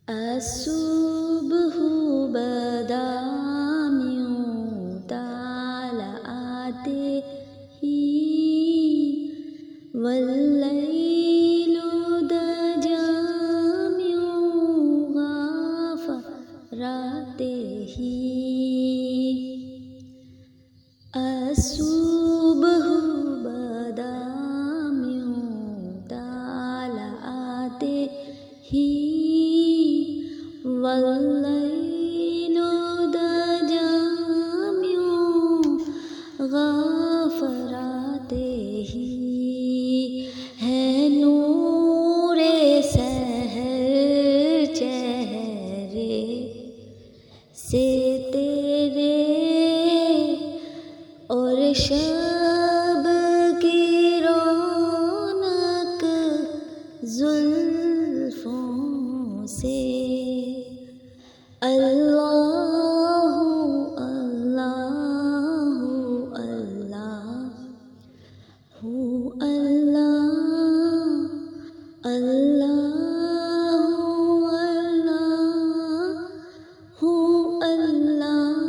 الصبح بدا یوں طالعاتے ہی، واللیل دجا یوں غافراتے ہی۔ الصبح بدا یوں طالعاتے ہی، واللیل دجا یوں غافراتے ہی۔ ہے نور سحر چہرے سے تیرے، اور شب کی رونق زلفوں سے۔ اللہ اللہ اللہ اللہ اللہ اللہ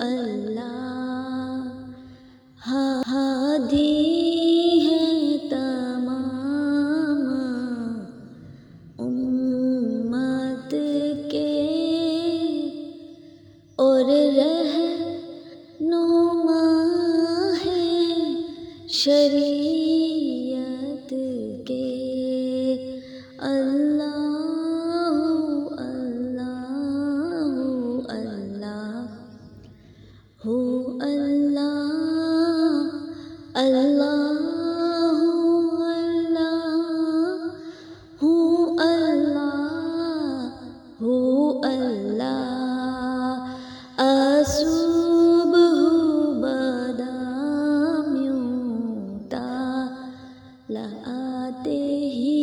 اللہ، ہادی ہے تمام امت کے، اور رہنما ہے شریعت کے۔ اللہ اللہ اللہ اللہ اللہ اللہ۔ الصبح بدا یوں طالعاتے ہی،